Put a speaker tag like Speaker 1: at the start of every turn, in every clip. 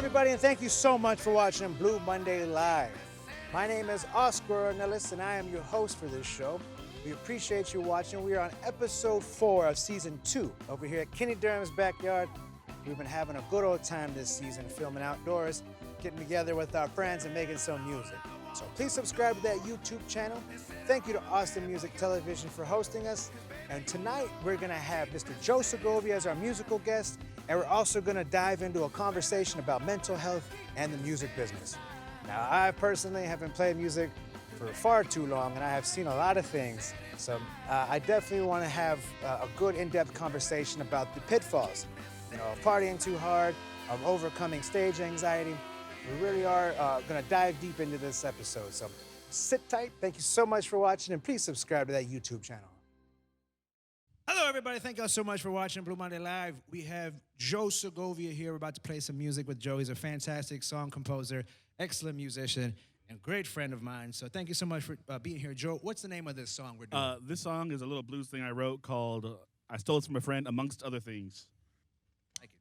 Speaker 1: everybody, and thank you so much for watching Blue Monday Live. My name is Oscar Ornelas, and I am your host for this show. We appreciate you watching. We are on episode 4 of season 2 over here at Kenny Durham's backyard. We've been having a good old time this season, filming outdoors, getting together with our friends, and making some music. So please subscribe to that YouTube channel. Thank you to Austin Music Television for hosting us. And tonight, we're going to have Mr. Joe Segovia as our musical guest, and we're also going to dive into a conversation about mental health and the music business. Now, I personally have been playing music for far too long, and I have seen a lot of things. So I definitely want to have a good in-depth conversation about the pitfalls, of partying too hard, of overcoming stage anxiety. We really are going to dive deep into this episode. So sit tight. Thank you so much for watching, and please subscribe to that YouTube channel. Hello, everybody. Thank y'all so much for watching Blue Monday Live. We have Joe Segovia here. We're about to play some music with Joe. He's a fantastic song composer, excellent musician, and great friend of mine. So thank you so much for being here. Joe, what's the name of this song we're doing?
Speaker 2: This song is a little blues thing I wrote called I Stole It From a Friend, amongst other things.
Speaker 1: Thank you.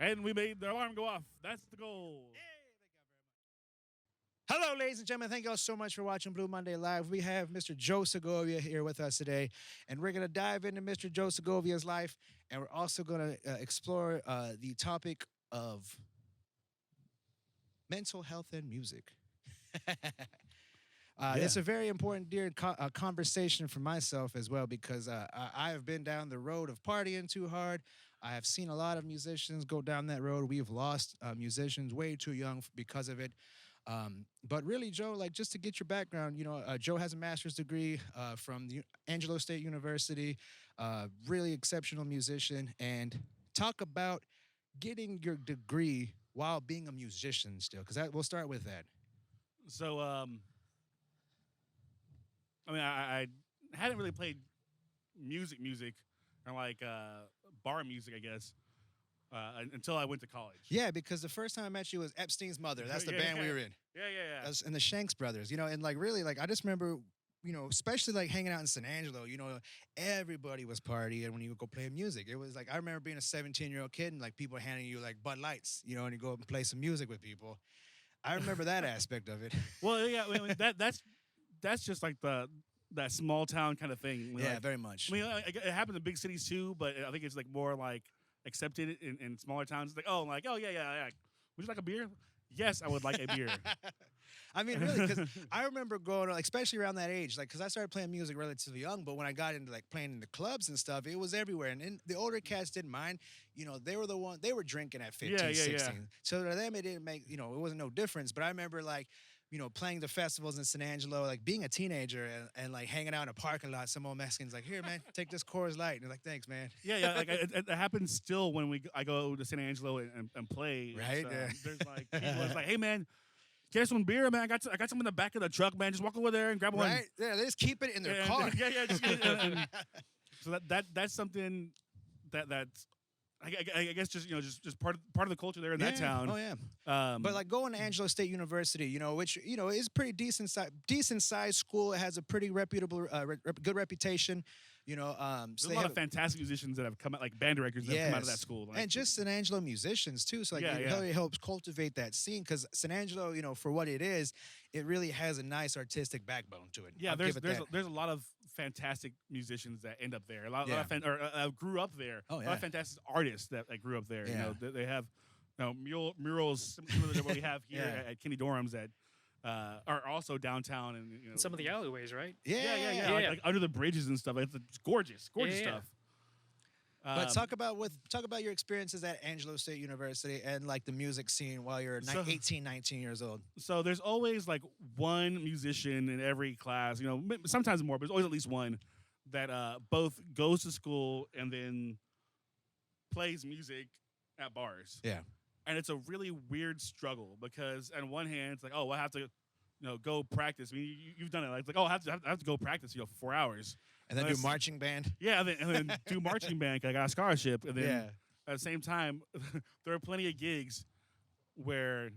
Speaker 2: And we made the alarm go off. That's the goal.
Speaker 1: Hello, ladies and gentlemen. Thank you all so much for watching Blue Monday Live. We have Mr. Joe Segovia here with us today, and we're going to dive into Mr. Joe Segovia's life, and we're also going to explore the topic of mental health and music. It's a very important, dear conversation for myself as well because I have been down the road of partying too hard. I have seen a lot of musicians go down that road. We've lost musicians way too young because of it. But really, Joe, like just to get your background, Joe has a master's degree from the Angelo State University, really exceptional musician, and talk about getting your degree while being a musician still, because we'll start with that.
Speaker 2: So, I mean, I hadn't really played music, or like bar music, I guess, until I went to college.
Speaker 1: Yeah, because the first time I met you was Epstein's Mother. That's the band we were in.
Speaker 2: Yeah.
Speaker 1: That's, and the Shanks Brothers, and like really, like I just remember, especially like hanging out in San Angelo, everybody was partying when you would go play music. It was like, I remember being a 17-year-old kid and like people handing you like Bud Lights, and you go up and play some music with people. I remember that aspect of it.
Speaker 2: Well, yeah, I mean, that's just like that small town kind of thing.
Speaker 1: Yeah,
Speaker 2: like,
Speaker 1: very much.
Speaker 2: I mean, it happens in big cities too, but I think it's like more like accepted in smaller towns. It's like, oh, yeah. Would you like a beer? Yes, I would like a beer.
Speaker 1: I mean, really, because I remember growing up, like, especially around that age, like, because I started playing music relatively young, but when I got into like playing in the clubs and stuff, it was everywhere. And the older cats didn't mind. They were they were drinking at 15, 16. Yeah. So to them, it didn't make, it wasn't no difference. But I remember like, playing the festivals in San Angelo, like being a teenager and like hanging out in a parking lot. Some old Mexicans like, here, man, take this Coors Light. And they're like, thanks, man.
Speaker 2: Yeah. Like it happens still when I go to San Angelo and play.
Speaker 1: Right.
Speaker 2: There's like people that's like, hey, man, get some beer, man. I got some in the back of the truck, man. Just walk over there and grab one.
Speaker 1: Right. Yeah. They just keep it in their car.
Speaker 2: Yeah. So that's something that's. I guess just part of the culture there in that town.
Speaker 1: Oh yeah. But like going to Angelo State University, which is pretty decent sized school. It has a pretty reputable, good reputation.
Speaker 2: There's a lot of fantastic musicians that have come out, like band directors that have come out of that school,
Speaker 1: and just San Angelo musicians too. So like it really helps cultivate that scene because San Angelo, for what it is, it really has a nice artistic backbone to it.
Speaker 2: Yeah, there's a lot of fantastic musicians that end up there. A lot of grew up there.
Speaker 1: Oh, yeah.
Speaker 2: A lot of fantastic artists that grew up there.
Speaker 1: Yeah.
Speaker 2: They have murals similar to what we have here at Kenny Dorham's that are also downtown and
Speaker 3: some of the alleyways, right?
Speaker 1: Yeah.
Speaker 2: Like under the bridges and stuff. It's gorgeous stuff.
Speaker 1: But talk about your experiences at Angelo State University and like the music scene while you're 18, 19 years old.
Speaker 2: So there's always like one musician in every class, sometimes more, but there's always at least one that both goes to school and then plays music at bars.
Speaker 1: Yeah.
Speaker 2: And it's a really weird struggle because on one hand, it's like, oh, I have to, go practice. I mean, you've done it. Like, oh, I have to go practice, for 4 hours.
Speaker 1: And then do marching band.
Speaker 2: Yeah, and then do marching band. I got a scholarship. And then at the same time, there are plenty of gigs where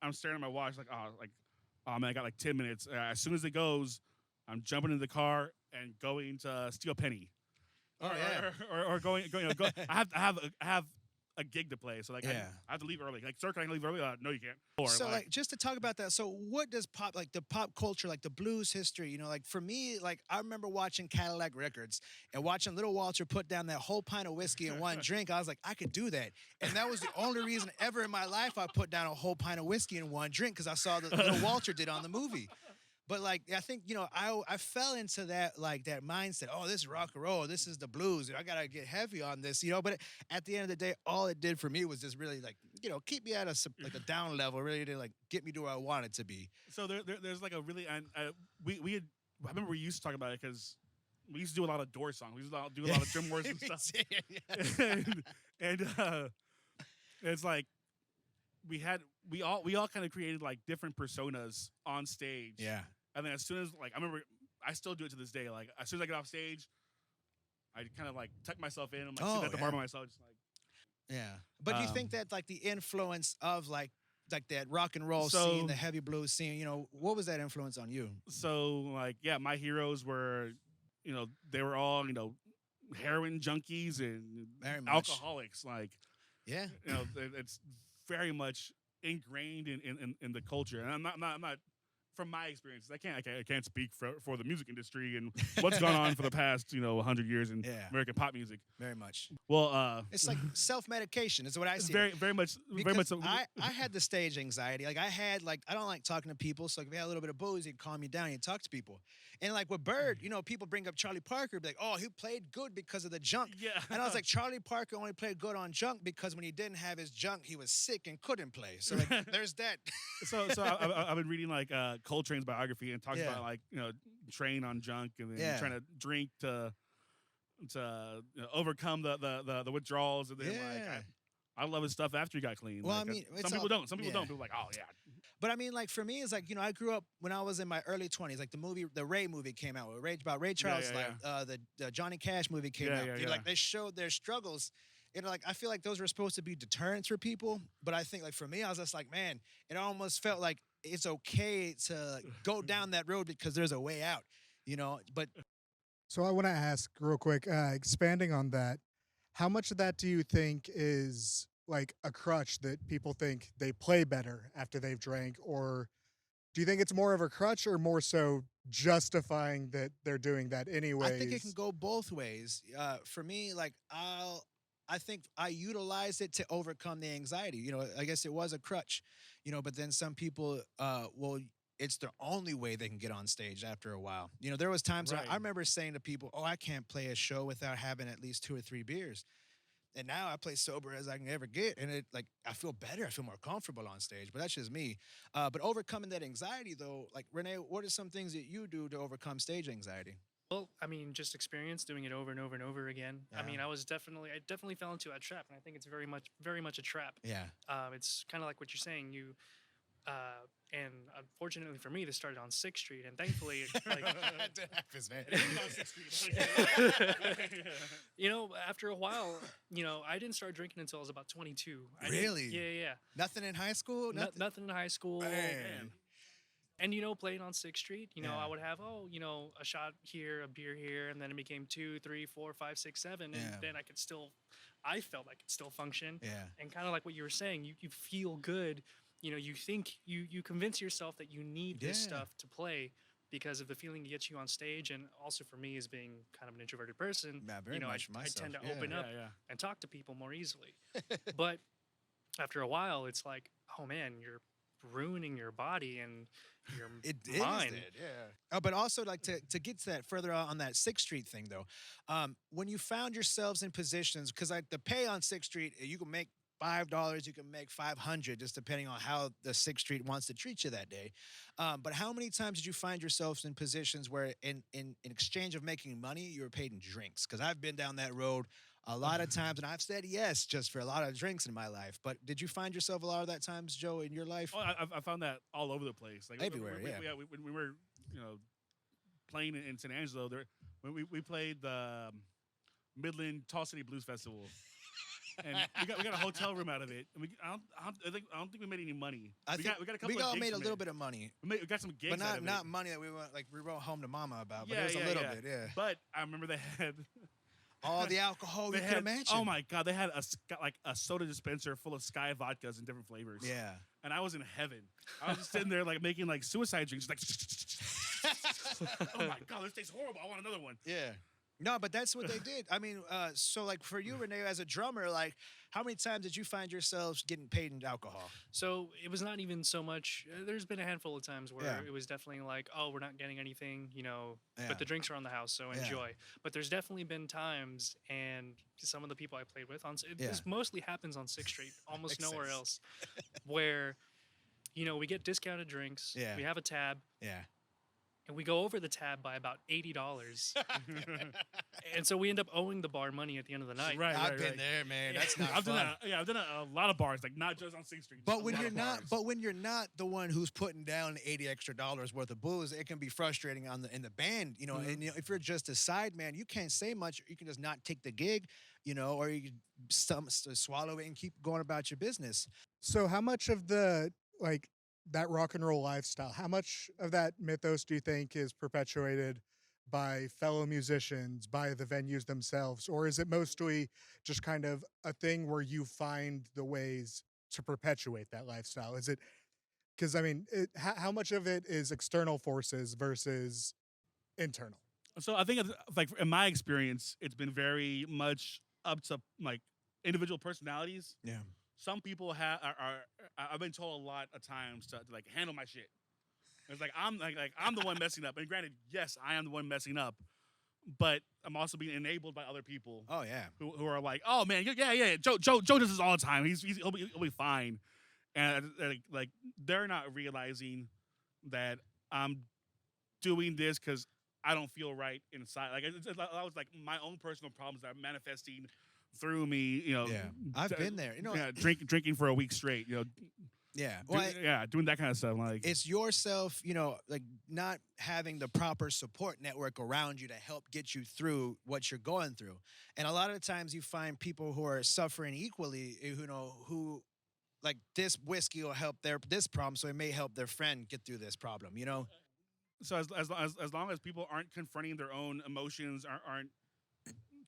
Speaker 2: I'm staring at my watch like, oh man, I got like 10 minutes. As soon as it goes, I'm jumping in the car and going to steal a penny.
Speaker 1: Oh,
Speaker 2: Or going. I have a gig to play, so like I have to leave early. Like, sir, can I leave early? No, you can't. Or,
Speaker 1: so like just to talk about that. So what does the pop culture, like the blues history? Like for me, like I remember watching Cadillac Records and watching Little Walter put down that whole pint of whiskey in one drink. I was like, I could do that, and that was the only reason ever in my life I put down a whole pint of whiskey in one drink because I saw that Little Walter did on the movie. But like I think I fell into that that mindset. Oh, this is rock and roll. This is the blues. I gotta get heavy on this. But at the end of the day, all it did for me was just really keep me at a down level. Really to get me to where I wanted to be.
Speaker 2: So there's like a really I remember we used to talk about it because we used to do a lot of Doors songs. We used to do a lot of drum wars and stuff. and it's like we all kind of created like different personas on stage.
Speaker 1: Yeah.
Speaker 2: And then as soon as I remember, I still do it to this day. Like as soon as I get off stage, I kind of tuck myself in. I'm sitting at the bar by myself, just
Speaker 1: Yeah. But do you think that the influence of like that rock and roll scene, the heavy blues scene, what was that influence on you?
Speaker 2: So my heroes were, they were all, heroin junkies and alcoholics.
Speaker 1: Yeah.
Speaker 2: It's very much ingrained in the culture. And I'm not from my experiences. I can't speak for the music industry and what's gone on for the past 100 years in
Speaker 1: Yeah.
Speaker 2: American pop music.
Speaker 1: Very much.
Speaker 2: Well,
Speaker 1: It's like self-medication is what I
Speaker 2: it's
Speaker 1: see.
Speaker 2: very much
Speaker 1: Because
Speaker 2: so.
Speaker 1: I had the stage anxiety. Like I don't like talking to people. So if you had a little bit of booze, you'd calm you down. You talk to people. And like with Bird, people bring up Charlie Parker, be like, oh, he played good because of the junk.
Speaker 2: Yeah.
Speaker 1: And I was like, Charlie Parker only played good on junk because when he didn't have his junk, he was sick and couldn't play. So like, there's that.
Speaker 2: So I've been reading like Coltrane's biography and talks about like train on junk and then trying to drink to overcome the withdrawals and then like I love his stuff after he got clean.
Speaker 1: Well,
Speaker 2: like,
Speaker 1: I mean,
Speaker 2: some people don't. Some people don't. People are like, oh yeah.
Speaker 1: But I mean, like for me, it's like I grew up when I was in my early 20s. Like the Ray movie came out, about Ray Charles. The Johnny Cash movie came out. Like they showed their struggles. Like I feel like those were supposed to be deterrents for people. But I think like for me, I was just like, man, it almost felt like it's okay to go down that road because there's a way out. But
Speaker 3: So I want to ask real quick, expanding on that, how much of that do you think is like a crutch that people think they play better after they've drank, or do you think it's more of a crutch or more so justifying that they're doing that anyways?
Speaker 1: I think it can go both ways. For me, like I think I utilize it to overcome the anxiety. I guess it was a crutch, but then some people, it's the only way they can get on stage after a while. There was times where I remember saying to people, oh, I can't play a show without having at least 2 or 3 beers. And now I play sober as I can ever get. And I feel better. I feel more comfortable on stage, but that's just me. But overcoming that anxiety though, like Renee, what are some things that you do to overcome stage anxiety?
Speaker 4: Well, I mean, just experience doing it over and over and over again.
Speaker 1: Yeah.
Speaker 4: I mean, I definitely fell into a trap, and I think it's very much a trap.
Speaker 1: Yeah.
Speaker 4: It's kind of like what you're saying. And unfortunately for me, this started on 6th Street, and thankfully, like,
Speaker 1: That happens, man.
Speaker 4: after a while, I didn't start drinking until I was about 22.
Speaker 1: Really?
Speaker 4: Yeah.
Speaker 1: Nothing in high school?
Speaker 4: Nothing in high school.
Speaker 1: Man.
Speaker 4: And playing on 6th Street,
Speaker 1: Yeah.
Speaker 4: I would have a shot here, a beer here, and then it became 2, 3, 4, 5, 6, 7, and
Speaker 1: Yeah.
Speaker 4: then I felt I could still function.
Speaker 1: Yeah.
Speaker 4: And kind of like what you were saying, you feel good. You think you convince yourself that you need this
Speaker 1: Yeah.
Speaker 4: stuff to play because of the feeling it gets you on stage, and also for me as being kind of an introverted person,
Speaker 1: Yeah, very much
Speaker 4: I
Speaker 1: myself.
Speaker 4: tend to
Speaker 1: Yeah.
Speaker 4: open up
Speaker 2: Yeah.
Speaker 4: and talk to people more easily. But after a while, it's like, oh man, you're ruining your body and your mind.
Speaker 1: Yeah. But also, like to get to that further out on that 6th Street thing, though, when you found yourselves in positions, because like the pay on 6th Street, you can make $5, you can make $500, just depending on how the 6th Street wants to treat you that day. But how many times did you find yourselves in positions where, in exchange of making money, you were paid in drinks? Because I've been down that road a lot of times, and I've said yes just for a lot of drinks in my life. But did you find yourself a lot of that times, Joe, in your life?
Speaker 2: Oh, I found that all over the place. Like
Speaker 1: Everywhere,
Speaker 2: when we were playing in San Angelo, when we played the Midland Tall City Blues Festival. And we got a hotel room out of it. And I don't think we made any money. We got a couple.
Speaker 1: We all
Speaker 2: of gigs
Speaker 1: made a
Speaker 2: from
Speaker 1: little
Speaker 2: it.
Speaker 1: bit of money,
Speaker 2: We got some gigs,
Speaker 1: but
Speaker 2: out of
Speaker 1: not
Speaker 2: it.
Speaker 1: money that we wrote home to mama about. But it was a little bit, yeah.
Speaker 2: But I remember they had
Speaker 1: All the alcohol you
Speaker 2: they
Speaker 1: can
Speaker 2: had.
Speaker 1: imagine.
Speaker 2: Oh my god, they had a soda dispenser full of Sky vodkas in different flavors.
Speaker 1: Yeah.
Speaker 2: And I was in heaven. I was just sitting there like making like suicide drinks, like. Oh my god, this tastes horrible. I want another one.
Speaker 1: Yeah. No, but that's what they did. I mean, so like for you, Renee, as a drummer, like how many times did you find yourselves getting paid in alcohol?
Speaker 4: So it was not even so much. There's been a handful of times where
Speaker 1: Yeah.
Speaker 4: it was definitely like, oh, we're not getting anything,
Speaker 1: Yeah.
Speaker 4: but the drinks are on the house, so
Speaker 1: Yeah.
Speaker 4: enjoy. But there's definitely been times, and some of the people I played with this mostly happens on 6th Street, almost
Speaker 1: Makes
Speaker 4: nowhere
Speaker 1: sense.
Speaker 4: else, where we get discounted drinks.
Speaker 1: Yeah.
Speaker 4: We have a tab.
Speaker 1: Yeah.
Speaker 4: And we go over the tab by about $80, and so we end up owing the bar money at the end of the night.
Speaker 2: Right.
Speaker 1: I've been there, man.
Speaker 4: Yeah.
Speaker 1: That's not
Speaker 2: I've
Speaker 1: fun.
Speaker 2: done a lot of bars, like not just on 6th Street.
Speaker 1: But
Speaker 2: just
Speaker 1: when
Speaker 2: a lot
Speaker 1: you're
Speaker 2: of
Speaker 1: not,
Speaker 2: bars.
Speaker 1: but when you're not the one who's putting down $80 extra worth of booze, it can be frustrating in the band,
Speaker 2: Mm-hmm.
Speaker 1: And if you're just a side man, you can't say much. You can just not take the gig, or you can swallow it and keep going about your business.
Speaker 3: So how much of that rock and roll lifestyle, how much of that mythos do you think is perpetuated by fellow musicians, by the venues themselves, or is it mostly just kind of a thing where you find the ways to perpetuate that lifestyle? Is it because I mean, how much of it is external forces versus internal?
Speaker 2: So I think like in my experience, it's been very much up to like individual personalities.
Speaker 1: Yeah.
Speaker 2: Some people I've been told a lot of times to like handle my shit. It's like I'm the one messing up. And granted, yes, I am the one messing up, but I'm also being enabled by other people.
Speaker 1: Oh yeah.
Speaker 2: Who are like, oh man, yeah. Joe does this all the time. He'll be fine. And like they're not realizing that I'm doing this because I don't feel right inside. Like I was like my own personal problems that are manifesting through me.
Speaker 1: Yeah. I've been there.
Speaker 2: Yeah, drinking for a week straight.
Speaker 1: Yeah.
Speaker 2: Doing that kind of stuff. Like
Speaker 1: it's yourself, like not having the proper support network around you to help get you through what you're going through. And a lot of the times you find people who are suffering equally, who like this whiskey will help this problem, so it may help their friend get through this problem,
Speaker 2: So as long as people aren't confronting their own emotions, aren't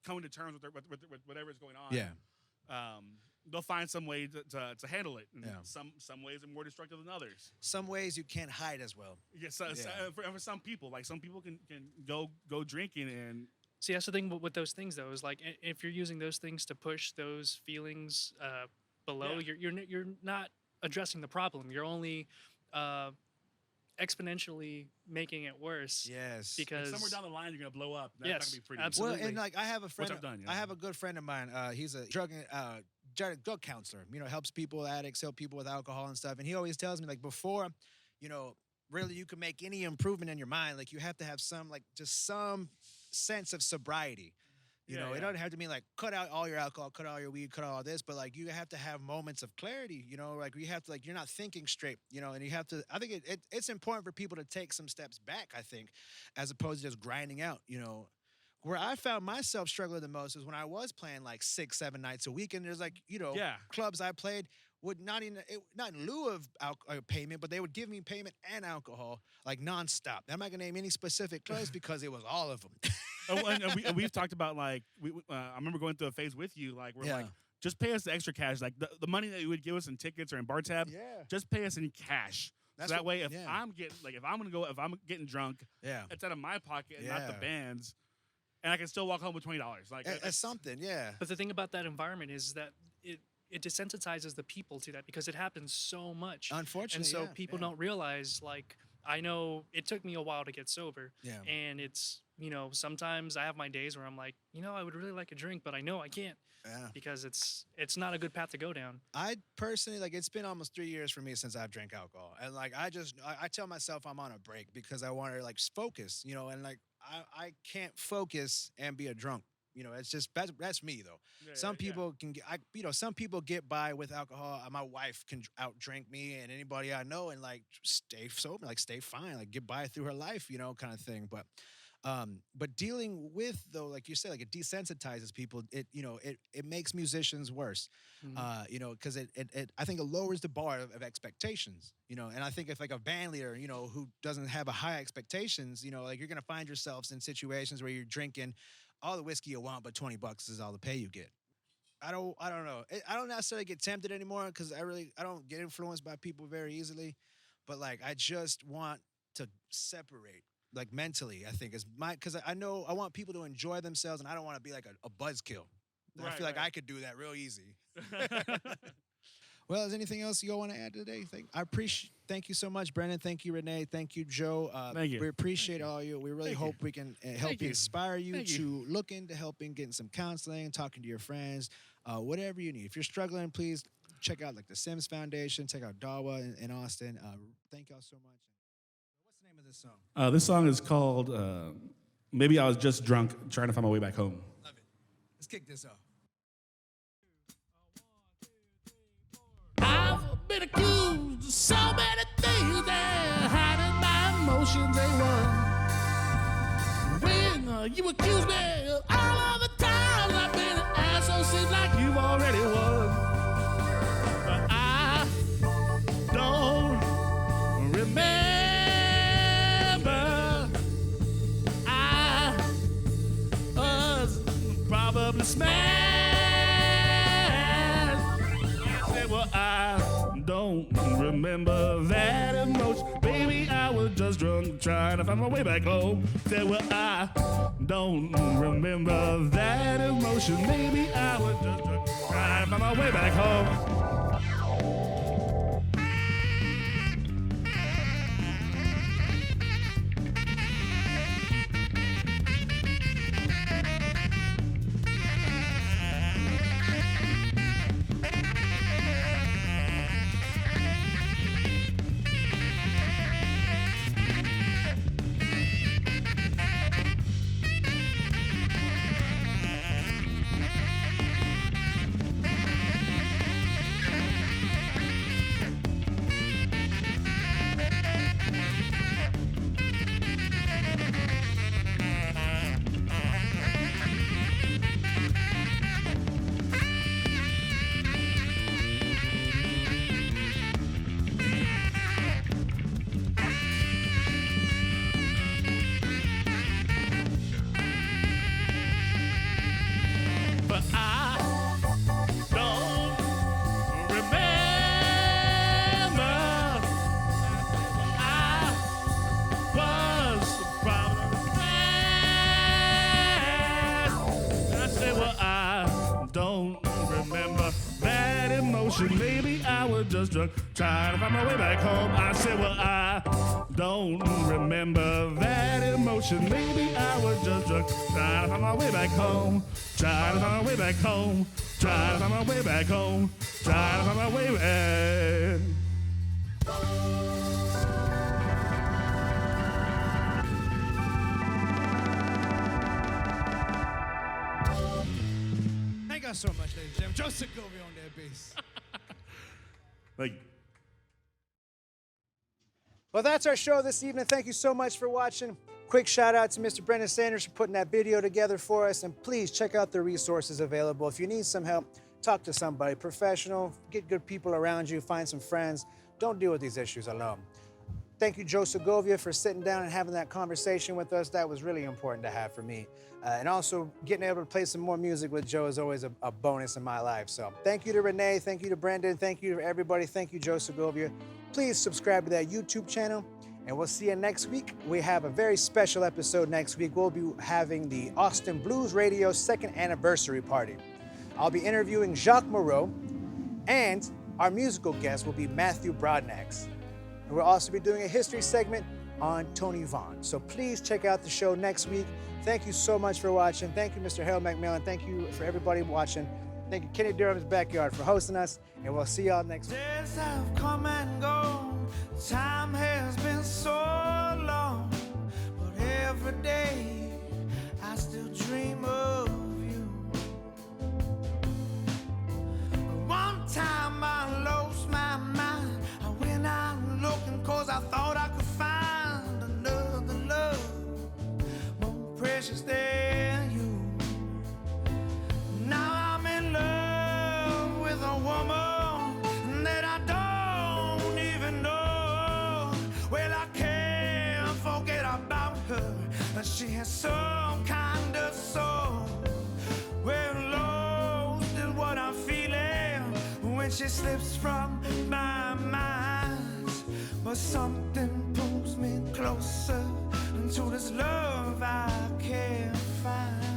Speaker 2: coming to terms with whatever is going on, they'll find some way to handle it. And some ways are more destructive than others.
Speaker 1: Some ways you can't hide as well.
Speaker 2: Yes, for some people, like some people can go drinking and.
Speaker 4: See, that's the thing with those things, though, is like if you're using those things to push those feelings below, you're not addressing the problem. You're only exponentially making it worse.
Speaker 1: Yes.
Speaker 4: Because
Speaker 2: somewhere down the line you're gonna blow up. That's
Speaker 4: yes,
Speaker 2: not gonna be pretty.
Speaker 4: absolutely.
Speaker 1: Well, and like I have a friend.
Speaker 2: Which I've done,
Speaker 1: I have a good friend of mine. He's a drug counselor. Helps people, addicts, help people with alcohol and stuff. And he always tells me like before, really you can make any improvement in your mind. Like you have to have some just some sense of sobriety. It doesn't have to mean like cut out all your alcohol, cut out all your weed, cut out all this, but like you have to have moments of clarity, like you have to you're not thinking straight, and you have to, I think it's important for people to take some steps back, I think, as opposed to just grinding out, Where I found myself struggling the most is when I was playing like 6-7 nights a week, and there's clubs I played would not in lieu of payment, but they would give me payment and alcohol like nonstop. I'm not gonna name any specific clubs because it was all of them.
Speaker 2: and we've talked about like I remember going through a phase with you like we're like just pay us the extra cash, like the money that you would give us in tickets or in bar tab, just pay us in cash. So that way if I'm getting drunk, it's out of my pocket and not the band's. And I can still walk home with $20. Like
Speaker 1: it's something,
Speaker 4: But the thing about that environment is that it desensitizes the people to that because it happens so much.
Speaker 1: Unfortunately,
Speaker 4: and so people don't realize. Like I know it took me a while to get sober.
Speaker 1: Yeah.
Speaker 4: And it's sometimes I have my days where I'm like, I would really like a drink, but I know I can't.
Speaker 1: Yeah.
Speaker 4: Because it's not a good path to go down.
Speaker 1: I personally it's been almost 3 years for me since I've drank alcohol, and like I tell myself I'm on a break because I want to focus, and like I can't focus and be a drunk. It's just that's me though. Some people can get, some people get by with alcohol. My wife can outdrink me and anybody I know and like stay sober, like stay fine, like get by through her life, kind of thing. But dealing with though, like you said, like it desensitizes people. It makes musicians worse.
Speaker 4: Mm-hmm.
Speaker 1: Because I think it lowers the bar of expectations. And I think if like a band leader, who doesn't have a high expectations, like you're gonna find yourselves in situations where you're drinking all the whiskey you want, but $20 is all the pay you get. I don't know. I don't necessarily get tempted anymore because I don't get influenced by people very easily. But like I just want to separate. Like mentally, I think because I know I want people to enjoy themselves, and I don't want to be like a buzzkill. I feel like I could do that real easy. Well, is anything else you all want to add today? Thank you so much, Brendan. Thank you, Renee. Thank you, Joe.
Speaker 2: Thank you.
Speaker 1: We appreciate all you. We really hope we can help you, inspire you
Speaker 2: Thank
Speaker 1: to look into helping, getting some counseling, talking to your friends, whatever you need. If you're struggling, please check out like the Sims Foundation. Check out Dawa in Austin. Thank y'all so much. What's the name of this song?
Speaker 2: This song is called Maybe I Was Just Drunk Trying to Find My Way Back Home.
Speaker 1: Love it. Let's kick this off.
Speaker 2: I've been accused of so many things that hiding my emotions ain't one. When you accuse me of all of the times I've been an asshole, seems like you've already won. But I don't remember. I drunk, trying to find my way back home. Said, well, I don't remember that emotion. Maybe I was just drunk, trying to find my way back home. But I don't remember. I was probably mad. I said, well, I don't remember that emotion. Maybe I was just drunk, trying to find my way back home. I said, well, I don't remember that emotion. Maybe I was just drunk, trying to find my way back home. Trying to find my way back home. Trying to find my way back home. Trying to find my way back.
Speaker 1: Thank you so much, ladies and gentlemen. Joe Segovia on that bass.
Speaker 2: Like,
Speaker 1: Well, that's our show this evening. Thank you so much for watching. Quick shout out to Mr. Brendan Sanders for putting that video together for us. And please check out the resources available. If you need some help, talk to somebody professional, get good people around you, find some friends. Don't deal with these issues alone. Thank you, Joe Segovia, for sitting down and having that conversation with us. That was really important to have for me. And also getting able to play some more music with Joe is always a bonus in my life. So thank you to Renee, thank you to Brendan, thank you to everybody, thank you, Joe Segovia. Please subscribe to that YouTube channel, and we'll see you next week. We have a very special episode next week. We'll be having the Austin Blues Radio 2nd anniversary party. I'll be interviewing Jacques Moreau, and our musical guest will be Matthew Broadnax. And we'll also be doing a history segment on Tony Vaughn. So please check out the show next week. Thank you so much for watching. Thank you, Mr. Harold McMillan. Thank you for everybody watching. Thank you, Kenny Durham's Backyard, for hosting us, and we'll see y'all next week.
Speaker 5: Days have come and gone, time has been so long, but every day I still dream of you. One time I lost my mind, I went out looking 'cause I thought I could find another love more precious than you. Now I'm in love with a woman that I don't even know. Well, I can't forget about her, but she has some kind of soul. Well, lost is what I'm feeling when she slips from my mind. But something pulls me closer to this love I can't find.